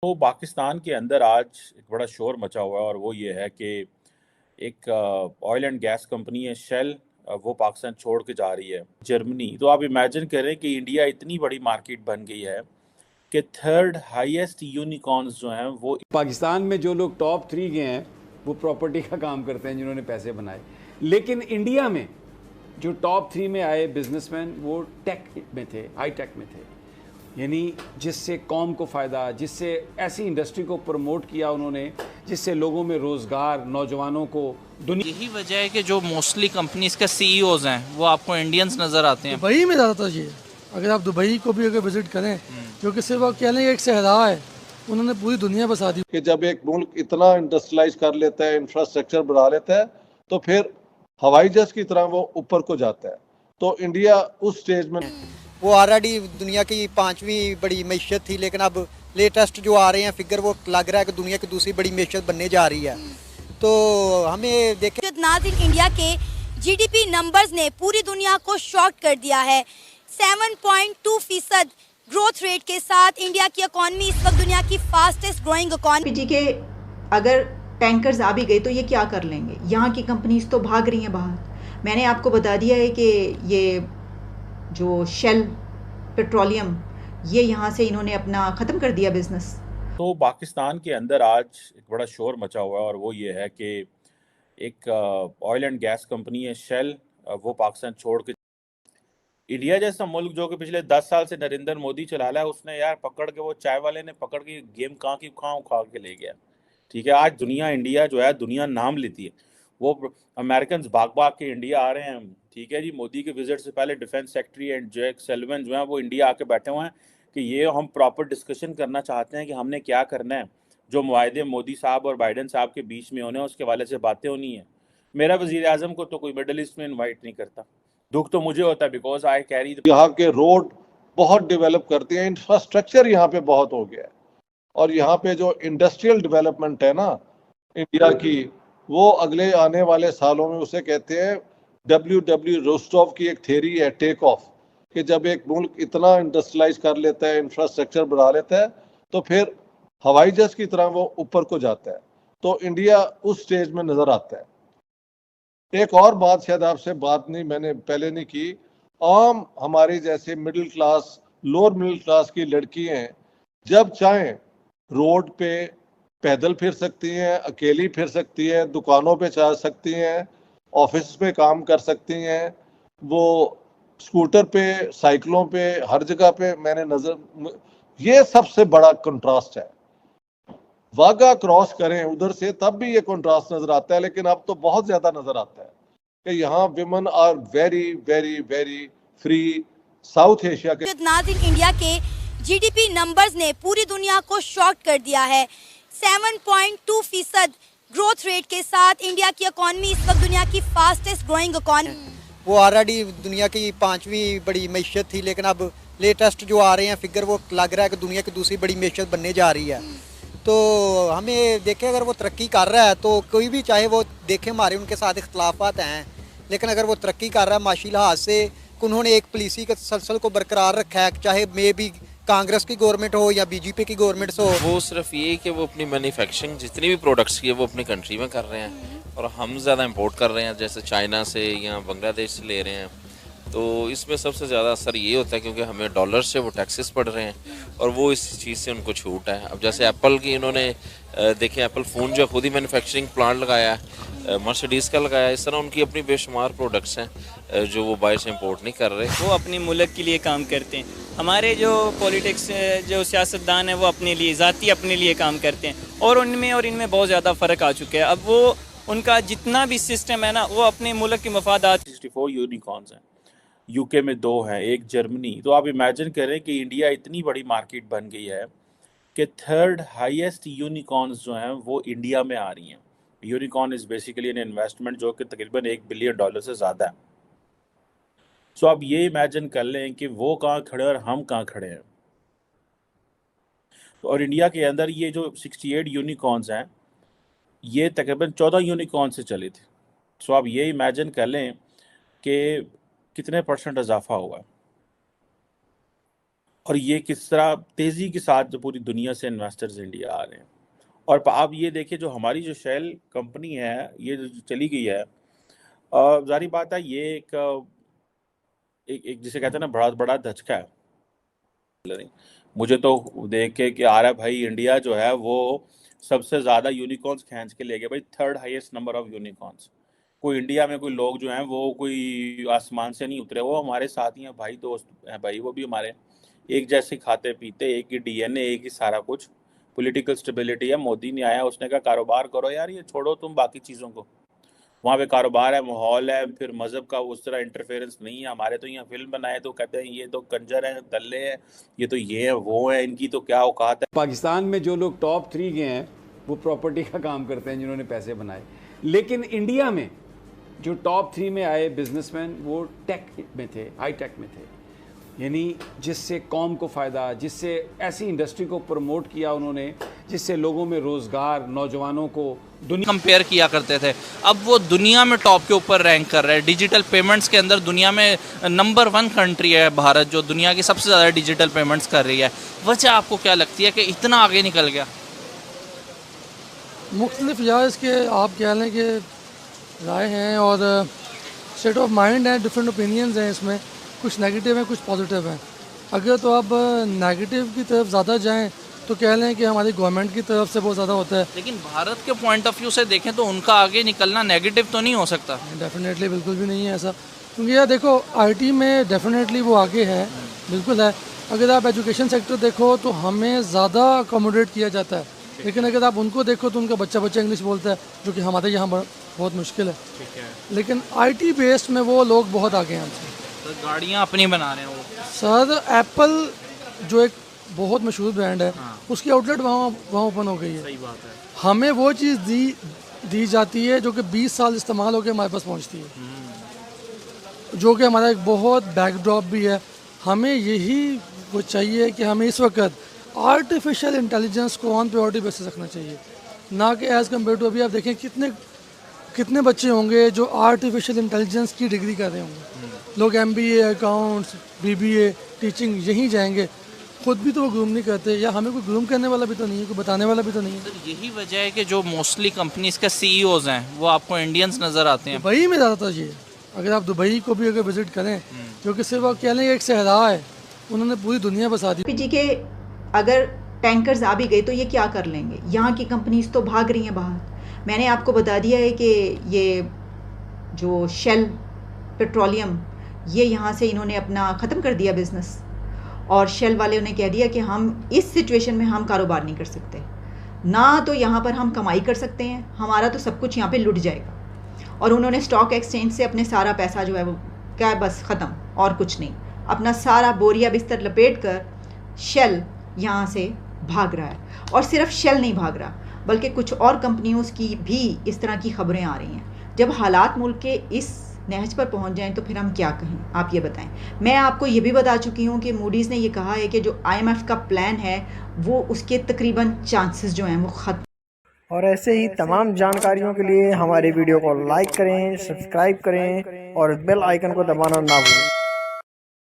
तो पाकिस्तान के अंदर आज एक बड़ा शोर मचा हुआ है और वो ये है कि एक ऑयल एंड गैस कंपनी है शेल। वो पाकिस्तान छोड़ के जा रही है जर्मनी। तो आप इमेजिन करें कि इंडिया इतनी बड़ी मार्केट बन गई है कि थर्ड हाईएस्ट यूनिकॉर्न्स जो हैं वो पाकिस्तान में जो लोग टॉप 3 के हैं वो प्रॉपर्टी का काम करते हैं जिन्होंने पैसे बनाए, लेकिन इंडिया में जो टॉप 3 में आए बिजनेसमैन वो टेक में थे, हाई टेक में थे, यानी जिससे कौम को फ़ायदा, जिससे ऐसी इंडस्ट्री को प्रमोट किया उन्होंने जिससे लोगों में रोज़गार, नौजवानों को दुनिया। यही वजह है कि जो मोस्टली कंपनीज के सीईओज हैं वो आपको इंडियंस नज़र आते हैं। दुबई में ज़्यादातर ये, अगर आप दुबई को भी अगर विज़िट करें, क्योंकि सिर्फ आप कह लें एक सहरा है, उन्होंने पूरी दुनिया बसा दी। कि जब एक मुल्क इतना इंडस्ट्रियलाइज कर लेता है, इंफ्रास्ट्रक्चर बढ़ा लेता है, तो फिर हवाई जहाज की तरह वो ऊपर को जाता है। तो इंडिया उस स्टेज में वो ऑलरेडी दुनिया की 5वीं बड़ी मैशियत थी, लेकिन अब लेटेस्ट जो आ रहे हैं फिगर वो लग रहा है कि दुनिया की दूसरी बड़ी मैशियत बनने जा रही है। तो हमें देखें नाज़रीन, इंडिया के जीडीपी नंबर्स ने पूरी दुनिया को शॉक कर दिया है। 7.2% ग्रोथ रेट के साथ इंडिया की इकॉनमी इस वक्त दुनिया की फास्टेस्ट ग्रोइंग इकॉनमी। जी के अगर टैंकर्स आ भी गए तो ये क्या कर लेंगे? यहाँ की कंपनीज तो भाग रही हैं बाहर। मैंने आपको बता दिया है कि ये जो शेल पेट्रोलियम, ये यहाँ से इन्होंने अपना ख़त्म कर दिया बिजनेस। तो पाकिस्तान के अंदर आज एक बड़ा शोर मचा हुआ है और वो ये है कि एक ऑयल एंड गैस कंपनी है शेल। वो पाकिस्तान छोड़ के इंडिया जैसा मुल्क जो कि पिछले 10 साल से नरेंद्र मोदी चला रहा है, उसने यार पकड़ के, वो चाय वाले ने पकड़ के गेम कहाँ की कहाँ उखाड़ के ले गया। ठीक है, आज दुनिया, इंडिया जो है, दुनिया नाम लेती है। वो अमेरिकन भाग भाग के इंडिया आ रहे हैं। ठीक है जी, मोदी के विजिट से पहले defence secretary and Jake Sullivan जो है वो इंडिया आके बैठे हुए हैं कि ये हम प्रॉपर डिस्कशन करना चाहते हैं कि हमने क्या करना है। जो मुआहदे मोदी साहब और बाइडन साहब के बीच में होने, उसके वाले से बातें होनी है। मेरा वजीर आजम को तो कोई मिडल ईस्ट में इन्वाइट नहीं करता। दुख तो मुझे होता है, बिकॉज आई कैरी। यहाँ के रोड बहुत डेवलप करते हैं, इंफ्रास्ट्रक्चर यहाँ पे बहुत हो गया है। और यहाँ पे जो इंडस्ट्रियल डेवलपमेंट है ना इंडिया की, वो अगले आने वाले सालों में उसे कहते हैं डब्ल्यू रोस्टोव की एक थ्योरी है, टेक ऑफ, कि जब एक मुल्क इतना इंडस्ट्रियलाइज कर लेता है, इंफ्रास्ट्रक्चर बढ़ा लेता है, तो फिर हवाई जहाज की तरह वो ऊपर को जाता है। तो इंडिया उस स्टेज में नजर आता है। एक और बात शायद आपसे बात नहीं, मैंने पहले नहीं की, आम हमारी जैसे middle class, lower middle class की लड़कियां जब चाहें रोड पे पैदल फिर सकती हैं, अकेली फिर सकती हैं, दुकानों पे जा सकती हैं, ऑफिस में काम कर सकती हैं, वो स्कूटर पे, साइकिलों पे, हर जगह पे मैंने नजर, ये सबसे बड़ा कंट्रास्ट है। वाघा क्रॉस करें उधर से तब भी ये कंट्रास्ट नजर आता है, लेकिन अब तो बहुत ज्यादा नजर आता है कि यहाँ women are very very very free. South Asia के नाज़रीन, इंडिया के जीडीपी नंबर्स ने पूरी दुनिया को शॉक कर दिया है। 7.2% ग्रोथ रेट के साथ इंडिया की इकॉनमी इस वक्त दुनिया की फास्टेस्ट ग्रोइंग इकॉनमी। वो ऑलरेडी दुनिया की 5वीं बड़ी मैशियत थी, लेकिन अब लेटेस्ट जो आ रहे हैं फिगर वो लग रहा है कि दुनिया की दूसरी बड़ी मैशियत बनने जा रही है। तो हमें देखें, अगर वो तरक्की कर रहा है तो कोई भी, चाहे वो देखें हमारे उनके साथ इख्तलाफात हैं, लेकिन अगर वो तरक्की कर रहा है माशी लिहाज से, उन्होंने एक पॉलिसी के तसलसल को बरकरार रखा है, चाहे मे भी कांग्रेस की गवर्नमेंट हो या बीजेपी की गवर्नमेंट हो। वो सिर्फ ये कि वो अपनी मैन्युफैक्चरिंग जितनी भी प्रोडक्ट्स की है वो अपनी कंट्री में कर रहे हैं और हम ज़्यादा इंपोर्ट कर रहे हैं, जैसे चाइना से या बांग्लादेश से ले रहे हैं। तो इसमें सबसे ज़्यादा असर ये होता है क्योंकि हमें डॉलर से वो टैक्सेस पड़ रहे हैं और वो इस चीज़ से उनको छूट है। अब जैसे एप्पल की इन्होंने देखें, एप्पल फ़ोन जो खुद ही मैन्युफैक्चरिंग प्लांट लगाया है, मर्सिडीज़ का लगाया है, इस तरह उनकी अपनी बेशुमार प्रोडक्ट्स हैं जो वो बाहर से इंपोर्ट नहीं कर रहे। वो अपने मुल्क के लिए काम करते हैं। हमारे जो पॉलिटिक्स, जो सियासतदान हैं, वो अपने लिए, ज़ाती अपने लिए काम करते हैं और उनमें और इनमें बहुत ज़्यादा फ़र्क आ चुका है। अब वो उनका जितना भी सिस्टम है ना, वो अपने मुल्क के मफादात। 64 यूनिकॉर्न्स हैं, यूके में 2 हैं, एक जर्मनी। तो आप इमेजिन करें कि इंडिया इतनी बड़ी मार्केट बन गई है कि थर्ड हाईएस्ट यूनिकॉर्न्स जो हैं वो इंडिया में आ रही हैं। Unicorn is basically an investment जो कि तकरीबन $1 बिलियन से ज़्यादा है। सो आप ये इमेजिन कर लें कि वो कहाँ खड़े और हम कहाँ खड़े हैं। और इंडिया के अंदर ये जो 68 यूनिकॉर्न्स हैं, ये तकरीबन 14 यूनिकॉर्न से चले थे। सो आप ये इमेजिन कर लें कि कितने % इजाफा हुआ है। और ये किस तरह तेज़ी के साथ जो पूरी दुनिया से इन्वेस्टर्स इंडिया आ रहे हैं। और आप ये देखिए जो हमारी जो शेल कंपनी है ये जो चली गई है, जारी बात है ये एक जिसे कहते हैं ना बड़ा बड़ा धचका है। मुझे तो देख के कि आ रहा है भाई इंडिया जो है वो सबसे ज़्यादा यूनिकॉर्न्स खींच के ले गया भाई, 3rd highest number of unicorns. कोई इंडिया में कोई लोग जो हैं वो कोई आसमान से नहीं उतरे, वो हमारे साथी हैं भाई, दोस्त हैं भाई, वो भी हमारे एक जैसे खाते पीते, एक ही डीएनए, एक ही सारा कुछ। पॉलिटिकल स्टेबिलिटी है। मोदी ने आया उसने कहा कारोबार करो यार, ये छोड़ो तुम बाकी चीज़ों को, वहाँ पे कारोबार है, माहौल है, फिर मज़हब का उस तरह इंटरफेरेंस नहीं है। हमारे तो यहाँ फिल्म बनाए तो कहते हैं ये तो कंजर हैं, दल्ले हैं, ये तो ये है वो है, इनकी तो क्या औकात है। पाकिस्तान में जो लोग टॉप 3 के हैं वो प्रॉपर्टी का काम करते हैं जिन्होंने पैसे बनाए, लेकिन इंडिया में जो टॉप 3 में आए बिजनेसमैन वो टेक में थे, हाई टेक में थे, यानी जिससे कौम को फ़ायदा, जिससे ऐसी इंडस्ट्री को प्रमोट किया उन्होंने जिससे लोगों में रोज़गार, नौजवानों को दुनिया कंपेयर किया करते थे, अब वो दुनिया में टॉप के ऊपर रैंक कर रहे हैं। डिजिटल पेमेंट्स के अंदर दुनिया में नंबर 1 कंट्री है भारत, जो दुनिया की सबसे ज़्यादा डिजिटल पेमेंट्स कर रही है। वजह आपको क्या लगती है कि इतना आगे निकल गया? मुख्तलिफ या इसके आप कह लें कि राय हैं और स्टेट ऑफ माइंड है, डिफरेंट ओपिनियंस हैं इसमें, कुछ नेगेटिव हैं कुछ पॉजिटिव हैं। अगर तो आप नेगेटिव की तरफ ज़्यादा जाएं तो कह लें कि हमारी गवर्नमेंट की तरफ से बहुत ज़्यादा होता है, लेकिन भारत के पॉइंट ऑफ व्यू से देखें तो उनका आगे निकलना नेगेटिव तो नहीं हो सकता? डेफिनेटली बिल्कुल भी नहीं है ऐसा, क्योंकि यार देखो आईटी में डेफिनेटली वो आगे है, बिल्कुल है। अगर आप एजुकेशन सेक्टर देखो तो हमें ज़्यादा अकोमोडेट किया जाता है, लेकिन अगर आप उनको देखो तो उनका बच्चा इंग्लिश बोलता है, जो कि हमारे यहाँ बहुत मुश्किल है। ठीक है, लेकिन आईटी बेस्ड में वो लोग बहुत आगे हैं हमसे। तो गाड़ियाँ अपनी बना रहे हैं वो। सर एप्पल जो एक बहुत मशहूर ब्रांड है, उसकी आउटलेट वहाँ ओपन हो गई है। सही बात है। हमें वो चीज़ दी जाती है जो कि 20 साल इस्तेमाल होकर हमारे पास पहुँचती है, जो कि हमारा एक बहुत बैकड्रॉप भी है। हमें यही वो चाहिए कि हमें इस वक्त आर्टिफिशियल इंटेलिजेंस को ऑन प्रायोरिटी बेसिस रखना चाहिए, ना कि एज़ कम्पेयर टू अभी आप देखें कितने बच्चे होंगे जो आर्टिफिशियल इंटेलिजेंस की डिग्री कर रहे होंगे। लोग MBA, अकाउंट्स, BBA, टीचिंग यहीं जाएंगे, खुद भी तो वो ग्रूम नहीं करते, या हमें कोई ग्रूम करने वाला भी तो नहीं है, कोई बताने वाला भी तो नहीं है। तो यही वजह है कि जो मोस्टली कंपनीज के CEOs हैं वो आपको इंडियंस नज़र आते हैं। दुबई में ज़्यादातर ये है। अगर आप दुबई को भी अगर विज़िट करें, जो कि सिर्फ आप कह लें एक सहरा है, उन्होंने पूरी दुनिया बसा दी। जी के अगर टैंकर्स आ भी गए तो ये क्या कर लेंगे, यहाँ की कंपनीज तो भाग रही हैं बाहर। मैंने आपको बता दिया है कि ये जो शेल पेट्रोलियम, ये यहाँ से इन्होंने अपना ख़त्म कर दिया बिज़नेस, और शेल वाले ने कह दिया कि हम इस सिचुएशन में हम कारोबार नहीं कर सकते, ना तो यहाँ पर हम कमाई कर सकते हैं, हमारा तो सब कुछ यहाँ पे लुट जाएगा। और उन्होंने स्टॉक एक्सचेंज से अपने सारा पैसा जो है वो क्या बस ख़त्म, और कुछ नहीं, अपना सारा बोरिया बिस्तर लपेट कर शेल यहाँ से भाग रहा है। और सिर्फ शेल नहीं भाग रहा, बल्कि कुछ और कंपनियों की भी इस तरह की खबरें आ रही हैं। जब हालात मुल्क के इस नहज पर पहुंच जाएं तो फिर हम क्या कहें, आप ये बताएं। मैं आपको ये भी बता चुकी हूँ कि मूडीज़ ने ये कहा है कि जो IMF का प्लान है वो उसके तकरीबन चांसेस जो हैं वो ख़त्म। और ऐसे ही तमाम जानकारियों के लिए हमारे वीडियो को लाइक करें, सब्सक्राइब करें और बेल आइकन को दबाना ना भूलें।